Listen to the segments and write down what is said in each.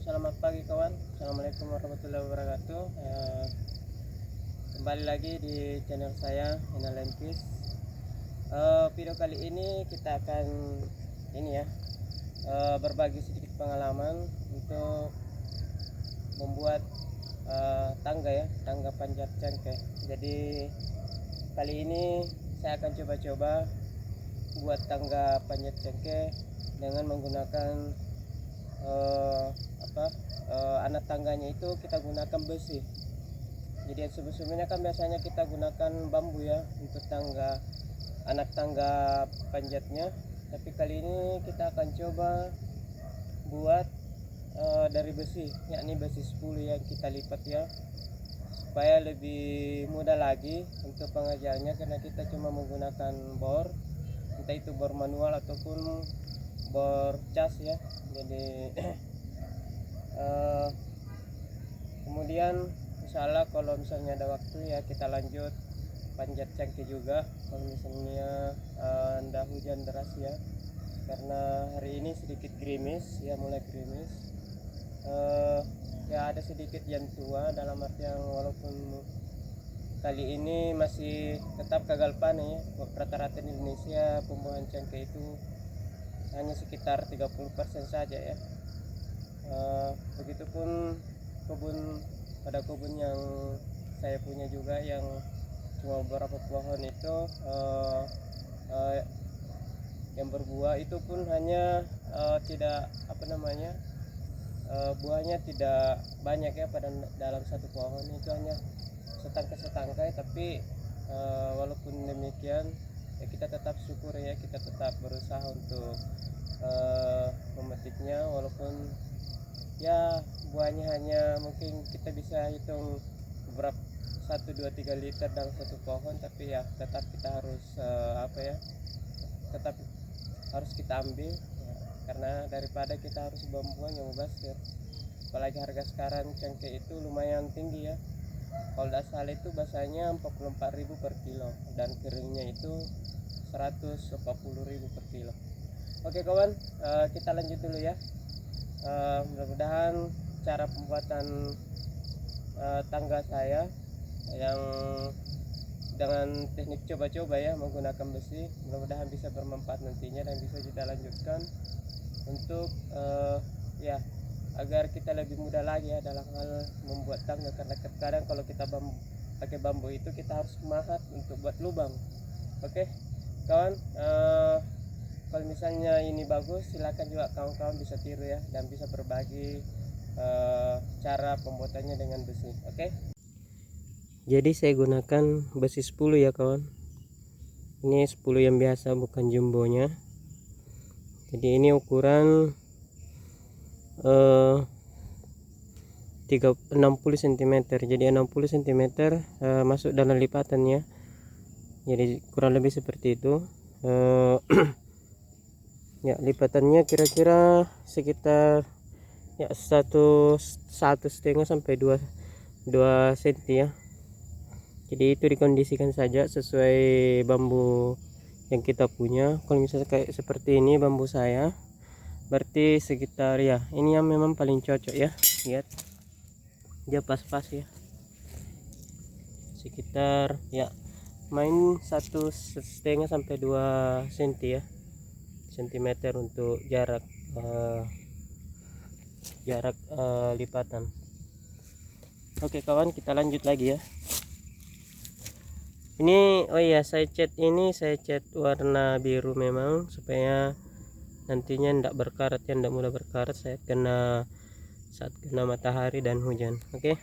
selamat pagi kawan. Assalamualaikum warahmatullahi wabarakatuh. Kembali lagi di channel saya, Enalenkis. Video kali ini kita akan berbagi sedikit pengalaman untuk membuat tangga panjat cengkeh. Jadi kali ini saya akan coba-coba buat tangga panjat cengkeh dengan menggunakan anak tangganya itu kita gunakan besi. Jadi sebelumnya kan biasanya kita gunakan bambu ya untuk anak tangga panjatnya, tapi kali ini kita akan coba buat dari besi, yakni besi 10 yang kita lipat ya, supaya lebih mudah lagi untuk pengerjaannya, karena kita cuma menggunakan bor, entah itu bor manual ataupun bor cas ya. Jadi kemudian insyaallah kalau misalnya ada waktu ya kita lanjut panjat cengkeh juga kalau misalnya ndak hujan deras ya, karena hari ini sedikit gerimis ya, mulai gerimis. Ya ada sedikit yang tua, dalam artian walaupun kali ini masih tetap gagal panen ya. Rata-rata di Indonesia pembuahan cengkeh itu hanya sekitar 30% saja ya. Begitupun kebun yang saya punya juga, yang cuma beberapa pohon itu yang berbuah itu pun hanya tidak buahnya tidak banyak ya, pada dalam satu pohon itu hanya setangkai, tapi walaupun demikian ya kita tetap syukur ya, kita tetap berusaha untuk memetiknya, walaupun ya buahnya hanya mungkin kita bisa hitung beberapa 1, 2, 3 liter dalam satu pohon, tapi ya tetap kita harus tetap harus kita ambil ya, karena daripada kita harus buang-buang yang mubazir. Apalagi harga sekarang cengkeh itu lumayan tinggi ya. Kalau tidak salah itu basahnya 44.000 per kilo dan keringnya itu 140.000 per kilo. Oke kawan, kita lanjut dulu ya. Mudah-mudahan cara pembuatan tangga saya yang dengan teknik coba-coba ya menggunakan besi, mudah-mudahan bisa bermanfaat nantinya dan bisa kita lanjutkan untuk ya agar kita lebih mudah lagi ya dalam hal membuat tangga, karena kadang kalau kita pakai bambu itu kita harus mahat untuk buat lubang. Oke kawan, kalau misalnya ini bagus, silakan juga kawan-kawan bisa tiru ya, dan bisa berbagi cara pembuatannya dengan besi. Oke. Jadi saya gunakan besi 10 ya kawan. Ini 10 yang biasa, bukan jumbonya. Jadi ini ukuran 60 cm. Jadi 60 cm masuk dalam lipatannya. Jadi kurang lebih seperti itu. Ya lipatannya kira-kira sekitar ya 1,5 sampai 2 cm ya. Jadi itu dikondisikan saja sesuai bambu yang kita punya. Kalau misalnya kayak seperti ini bambu saya, berarti sekitar ya ini yang memang paling cocok ya. Lihat dia pas-pas ya, sekitar ya main 1,5 sampai 2 cm ya, sentimeter untuk jarak lipatan. Oke kawan, kita lanjut lagi ya. Ini saya cat warna biru memang supaya nantinya tidak berkarat ya, tidak mudah berkarat saat kena matahari dan hujan. Oke.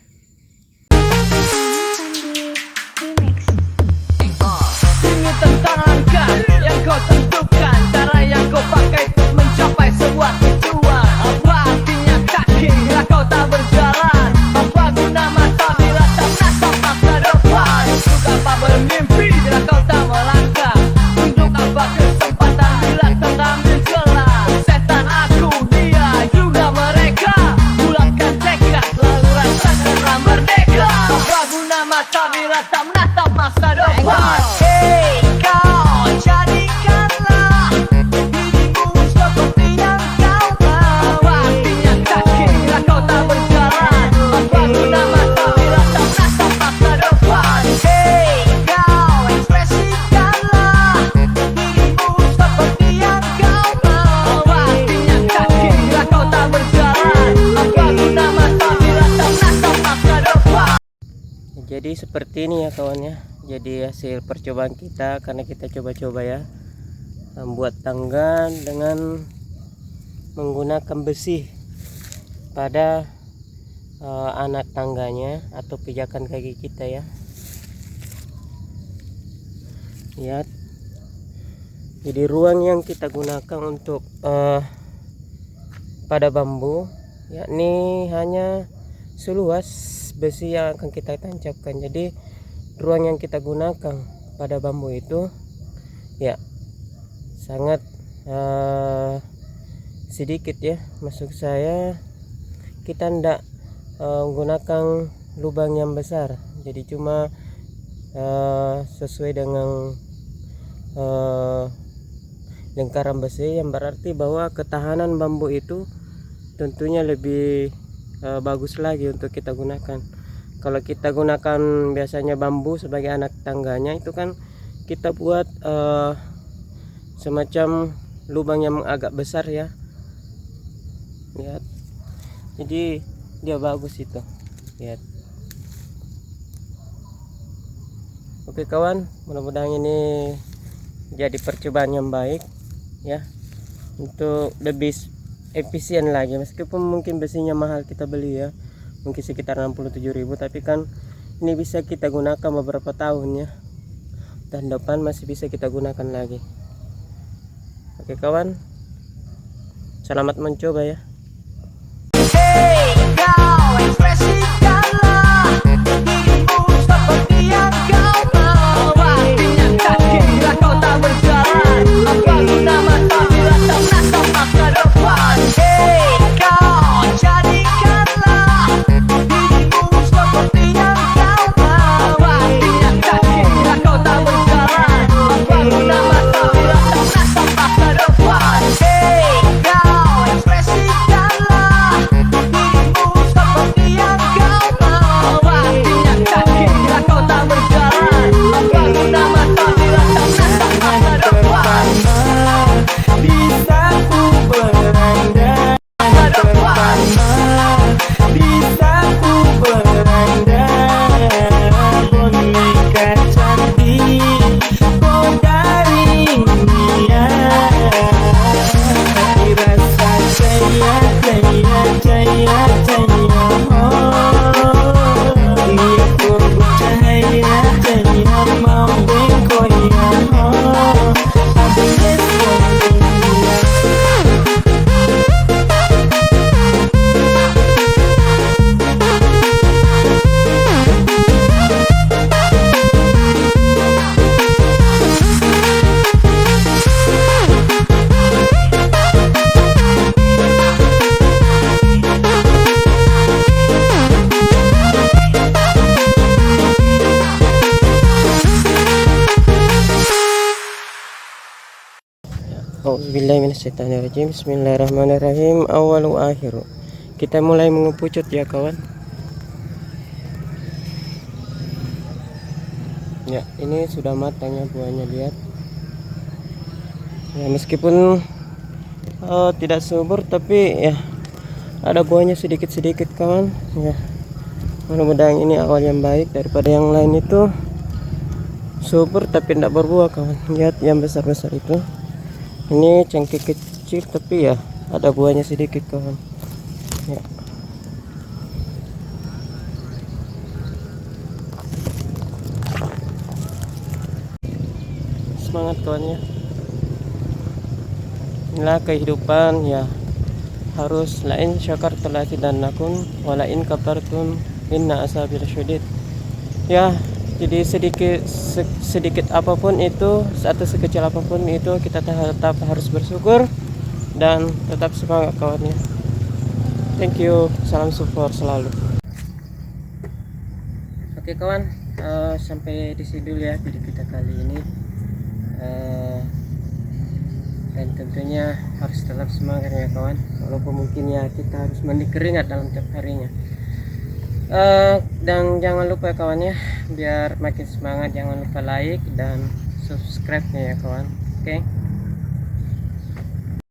Tentang langkah yang kau tentukan, cara yang kau pakai untuk mencapai sebuah tujuan. Apa artinya kaki bila kau tak berjalan? Apa guna mata bila tak menatap masa depan? Untuk apa bermimpi bila kau tak melangkah? Untuk apa kesempatan bila kau tak ambil celah? Setan aku, dia juga mereka. Bulatkan tekad lalu rasakanlah merdeka. Apa guna mata bila tak menatap masa depan? Jadikanlah dirimu seperti yang kau mau. Artinya Jadi seperti ini ya kawan ya. Jadi hasil percobaan kita, karena kita coba-coba ya membuat tangga dengan menggunakan besi pada anak tangganya atau pijakan kaki kita ya. Lihat, jadi ruang yang kita gunakan untuk pada bambu yakni hanya seluas besi yang akan kita tancapkan. Jadi ruang yang kita gunakan pada bambu itu ya sangat sedikit ya. Maksud saya kita tidak menggunakan lubang yang besar, jadi cuma sesuai dengan lingkaran besi, yang berarti bahwa ketahanan bambu itu tentunya lebih bagus lagi untuk kita gunakan. Kalau kita gunakan biasanya bambu sebagai anak tangganya, itu kan kita buat semacam lubang yang agak besar ya. Lihat, jadi dia bagus itu. Lihat. Oke kawan, mudah-mudahan ini jadi percobaan yang baik ya, untuk lebih efisien lagi. Meskipun mungkin besinya mahal kita beli ya, mungkin sekitar 67.000, tapi kan ini bisa kita gunakan beberapa tahun ya, dan depan masih bisa kita gunakan lagi. Oke kawan, selamat mencoba ya. Hey, kau ekspresikanlah dirimu seperti yang kau mau. Waktunya tak kira kau tak berjalan. Apa guna mata bila tak menatap masa depan? Hey, kau jadikanlah dirimu seperti yang kau mau. Waktunya tak kira kau tak berjalan. Apa guna mata bila tak menatap masa depan? Hey, kau ekspresikanlah dirimu seperti yang kau mau. Waktunya tak kira kau tak berjalan. Apa guna mata bila tak menatap masa depan? Bisa ku berandai Masa depan. Bisa ku berandai boneka cantik kau dari dunia. Hati rasa jaya jaya jaya jaya oh, dia ku bercahaya jaya mau bengkoya oh, habis Auzubillahiminasyaitonirrajim. Bismillahirrahmanirrahim. Awal wa akhir. Kita mulai mengepucut ya kawan. Ya, ini sudah matang ya buahnya, lihat. Ya, meskipun tidak subur, tapi ya ada buahnya sedikit-sedikit kawan. Ya, mudah-mudahan ini awal yang baik, daripada yang lain itu subur tapi tidak berbuah kawan. Lihat yang besar-besar itu. Ini cengkeh kecil tapi ya ada buahnya sedikit kawan ya. Semangat kawan ya, inilah kehidupan ya, harus lain syakartum lazidannakum walain kafartum inna azabi lasyadid ya. Jadi sedikit apapun itu atau sekecil apapun itu, kita tetap harus bersyukur dan tetap semangat kawannya. Thank you, salam support selalu. Oke kawan, sampai di sini dulu ya video kita kali ini. Dan tentunya harus tetap semangat ya kawan, walaupun mungkin ya kita harus mandi keringat dalam tiap harinya. Dan jangan lupa ya kawan ya, biar makin semangat jangan lupa like dan subscribe nya ya kawan. Oke.